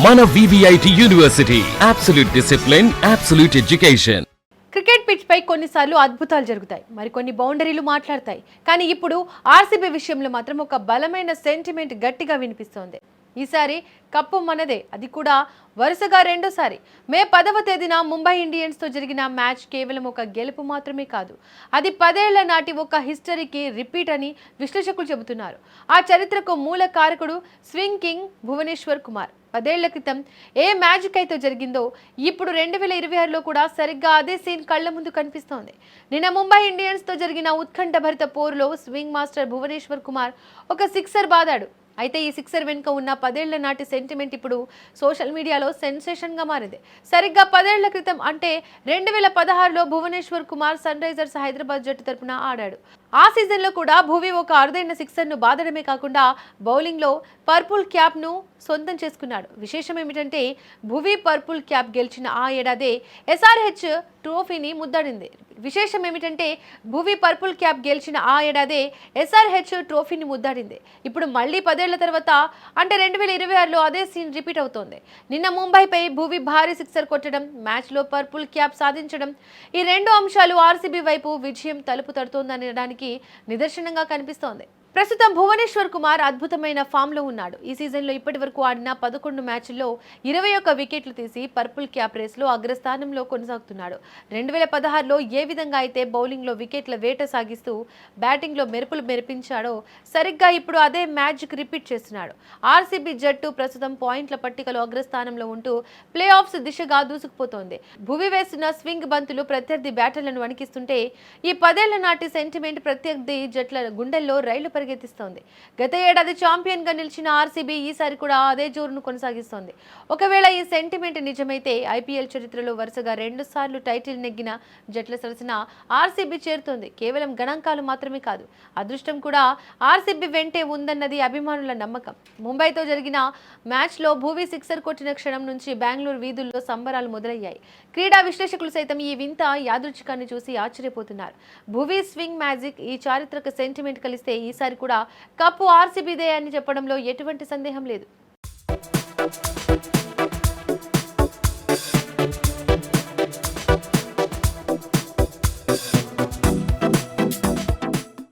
మన VVIT university, absolute discipline, absolute education. Cricket pitch పై కొన్నిసార్లు అద్భుతాలు జరుగుతాయి, మరికొన్ని బౌండరీలు మాట్లాడతాయి. కానీ ఇప్పుడు ఆర్సీబీ విషయంలో మాత్రం ఒక బలమైన సెంటిమెంట్ గట్టిగా వినిపిస్తోంది. ఈసారి కప్పు మనదే, అది కూడా వరుసగా రెండోసారి. మే 10వ తేదీన ముంబై ఇండియన్స్తో జరిగిన మ్యాచ్ కేవలం ఒక గెలుపు మాత్రమే కాదు, అది 10 ఏళ్ల నాటి ఒక హిస్టరీకి రిపీట్ అని విశ్లేషకులు చెబుతున్నారు. ఆ చరిత్రకు మూల కారకుడు స్వింగ్ కింగ్ భువనేశ్వర్ కుమార్. 10 ఏళ్ల క్రితం ఏ మ్యాజిక్ అయితే జరిగిందో ఇప్పుడు 2026లో కూడా సరిగ్గా అదే సీన్ కళ్ల ముందు కనిపిస్తోంది. నిన్న ముంబై ఇండియన్స్తో జరిగిన ఉత్కంఠభరిత పోరులో స్వింగ్ మాస్టర్ భువనేశ్వర్ కుమార్ ఒక సిక్సర్ బాదాడు. అయితే ఈ సిక్సర్ వెనుక ఉన్న 10 ఏళ్ల నాటి సెంటిమెంట్ ఇప్పుడు సోషల్ మీడియాలో సెన్సేషన్గా మారింది. సరిగ్గా 10 ఏళ్ల క్రితం అంటే 2016లో భువనేశ్వర్ కుమార్ సన్ రైజర్స్ హైదరాబాద్ జట్టు తరపున ఆడాడు. ఆ సీజన్లో కూడా భువి ఒక అరుదైన సిక్సర్ను బాదడమే కాకుండా బౌలింగ్లో పర్పుల్ క్యాప్ను సొంతం చేసుకున్నాడు. విశేషం ఏమిటంటే భువి పర్పుల్ క్యాప్ గెలిచిన ఆ ఏడాదే SRH ట్రోఫీని ముద్దాడింది. ఇప్పుడు మళ్ళీ 10 ఏళ్ల తర్వాత అంటే 2026లో అదే సీన్ రిపీట్ అవుతోంది. నిన్న ముంబైపై భువి భారీ సిక్సర్ కొట్టడం, మ్యాచ్లో పర్పుల్ క్యాప్ సాధించడం, ఈ రెండు అంశాలు ఆర్సీబీ వైపు విజయం తలుపు తడుతోందనడానికి నిదర్శనంగా కనిపిస్తోంది. ప్రస్తుతం భువనేశ్వర్ కుమార్ అద్భుతమైన ఫామ్లో ఉన్నాడు. ఈ సీజన్లో ఇప్పటి వరకు ఆడిన 11 మ్యాచ్ల్లో 21 వికెట్లు తీసి పర్పుల్ క్యాప్ రేస్లో అగ్రస్థానంలో కొనసాగుతున్నాడు. 2016లో ఏ విధంగా అయితే బౌలింగ్లో వికెట్ల వేట సాగిస్తూ బ్యాటింగ్లో మెరుపులు మెరిపించాడో సరిగ్గా ఇప్పుడు అదే మ్యాజిక్ రిపీట్ చేస్తున్నాడు. ఆర్సీబీ జట్టు ప్రస్తుతం పాయింట్ల పట్టికలో అగ్రస్థానంలో ఉంటూ ప్లే ఆఫ్స్ దిశగా దూసుకుపోతోంది. భువి వేస్తున్న స్వింగ్ బంతులు ప్రత్యర్థి బ్యాటర్లను వణికిస్తుంటే ఈ 10 ఏళ్ల నాటి సెంటిమెంట్ ప్రత్యర్థి జట్ల గుండెల్లో రైలు పరిగెత్తిస్తోంది. గత ఏడాది ఛాంపియన్ గా నిలిచిన ఆర్సీబీ ఈసారి కూడా అదే జోరును కొనసాగిస్తోంది. ఒకవేళ ఈ సెంటిమెంట్ నిజమైతే ఐపీఎల్ చరిత్రలో వరుసగా 2 సార్లు టైటిల్ నెగ్గిన జట్ల సరసన ఆర్సీబీ చేరుతోంది. కేవలం గణాంకాలు మాత్రమే కాదు, అదృష్టం కూడా ఆర్సీబీ వెంటే ఉందన్నది అభిమానుల నమ్మకం. ముంబైతో జరిగిన మ్యాచ్లో భువి సిక్సర్ కొట్టిన క్షణం నుంచి బెంగళూరు వీధుల్లో సంబరాలు మొదలయ్యాయి. క్రీడా విశ్లేషకులు సైతం ఈ వింత యాదృచ్ఛికాన్ని చూసి ఆశ్చర్యపోతున్నారు. భువి స్వింగ్ మ్యాజిక్, ఈ చారిత్రక సెంటిమెంట్ కలిస్తే ఈసారి కూడా కప్పు ఆర్సీబీదే అని చెప్పడంలో ఎటువంటి సందేహం లేదు.